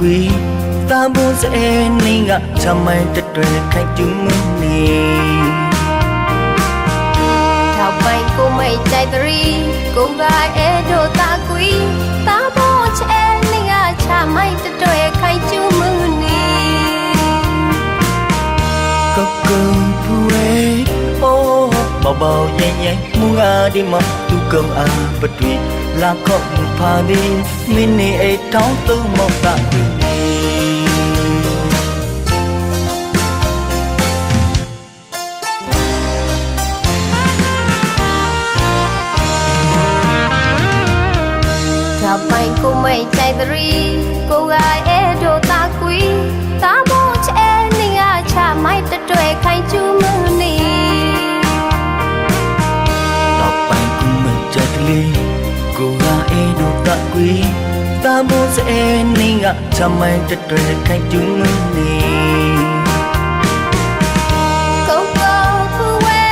ကွီတာဘုံစဲနေကချမိုင်းတတွေခိုင်ကျူးမနေထောက်ပိုင်ကိုမိတ်ကြိုက်တရီကိုကအဲတို့တာကွီတာဘုံစဲနေကချမိုင်းတတွေခိုင်ကျူးမနေကကုံပူရဲအိုးဘောင်ရဲ့ရဲ့မူငါဒီမသူကုံအားပတွီလာခော့ဖာဒီမင်းနေအိတောင်းသုံးမောက်တာကွီပိုင်ကိုမိတ်ကြိုက်တရီကိုကအဲတို့တာကွီတာဘုံစဲနေကချမိုင်းတတွေခိုင်ကျူးမနေကိုကအဲတို့တကွေတာဘုံစဲနေကချမိုင်းတတွေခိုင်ကျူးမနေကိုကိုဖူဝဲ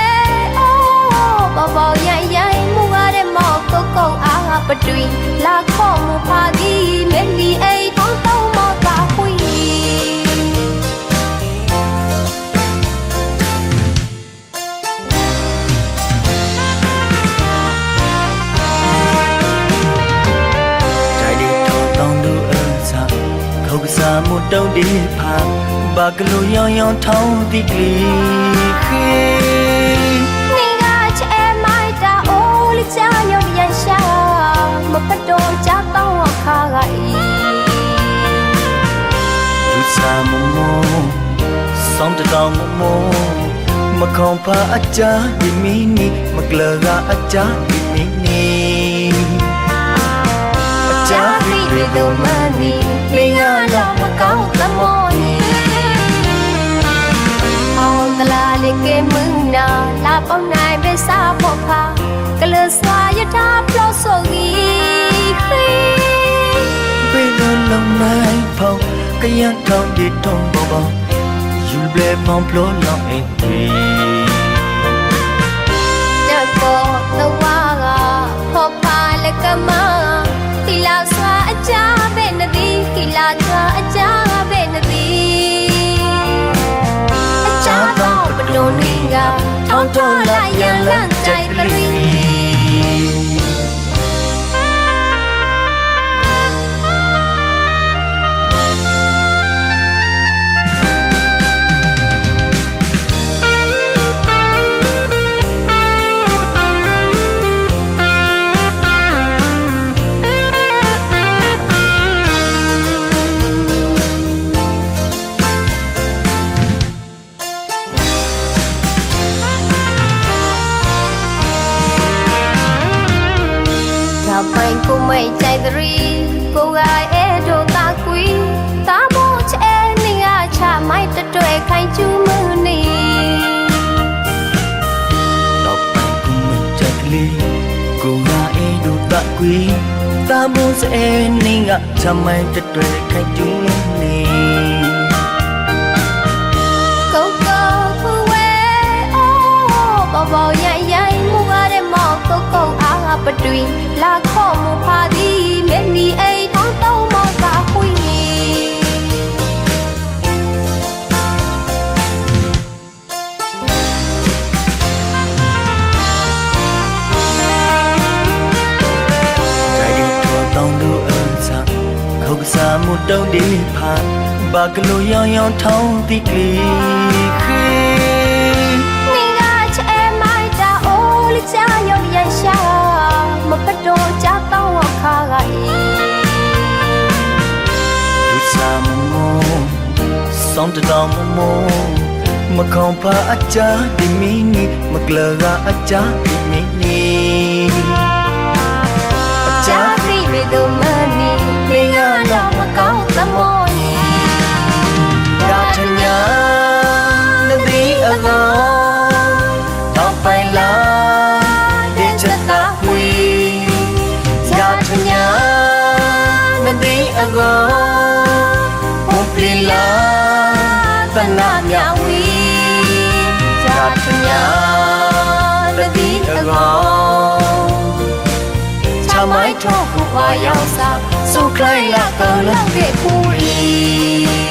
အိုးဘောင်ရိုင်ရိုင်မူရတဲ့မော်ကိုကိုအားပတွီလာခေါ်မူဖာဒီမဲလီအိတောင်းတောင်းမော်တာခွီစာမုတုံဒီဖာဘာကလိုရောင်ရောင်ထောင်းဒီကလေးခေနေကချဲမိုက်တာအိုးလေးချာရုံရရှာမဖတ်တော့ကြတော့အခါကဤလူစာမမောစောင်းတောင်မမောမခေါင်ဖာအကြဒီမီနီမကလကအကြဒီမီနီအကြဒီလိုမနီနေရတော့မကောင်းသမောနီအောင်တလာလေးကဲမင်းနာလာပေါင်းနိုင်ပဲစားဖို့ဖာကလစွာရတာပလို့ဆိုကြီးခေဘယ်လိုလုံးနိုင်ဖောင်းကရန်ထောင်းဒီထုံဘောဘောယူဘလေမောင်ပလို့လောင်းအိမ်တွေညတော့တော့ဝါကဖော်ဖာလကမတီလာစွာအကြပဲနဒီတီလာစွာအကြပဲနဒီအကြတော့ဘဒုံနေကထောင်းထောင်းလိုက်ရန်လန့်ကြိုက်တရီပိုင်ကိုမိတ်ကြိုက်တရီကိုကအဲတို့တာကွီတာဘုံစဲနေကချမိုက်တတွေခိုင်ကျူးမနေတော့ပိုင်ကိုမိတ်ကြိုက်ကလေးကိုကအဲတို့တာကွီတာဘုံစဲနေကချမိုင်းတတွေခိုင်ကျူးမနေကိုကိုဖူဝဲအိုးဘောင်ရိုင်ရိုင်မူရတဲ့မော်ကိုကိုအားပတွီလာခေါ်မူဖာဒီမဲလီအိတောင်းတောင်းမော်တာခွီတောင်းလို့အစားခုတ်စာမုတုံဒီဖာဘာကလိုရောင်ရောင်ထောင်းဒီကလေးခေနေကချဲမိုက်တာအိုးလေးချာရုံရရှာမဖတ်တော့ကြတော့အခါကဤလူစာမမောစောင်းတောင်မမောမခေါင်ဖာအကြဒီမီနီမကလကအကြဒီမီနီကြပြီဘယ်လိုမနီနေရတော့မကောင်းသမောနီရထညာနဒီအကောတော့ပိုင်လာဒီချက်တာဝီရထညာနဒီအကောဘုပလီလာတနာမြဝီရထညာနဒီအကောမိုက်ထောက်ကို花要撒，苏克拉格拉给苦力。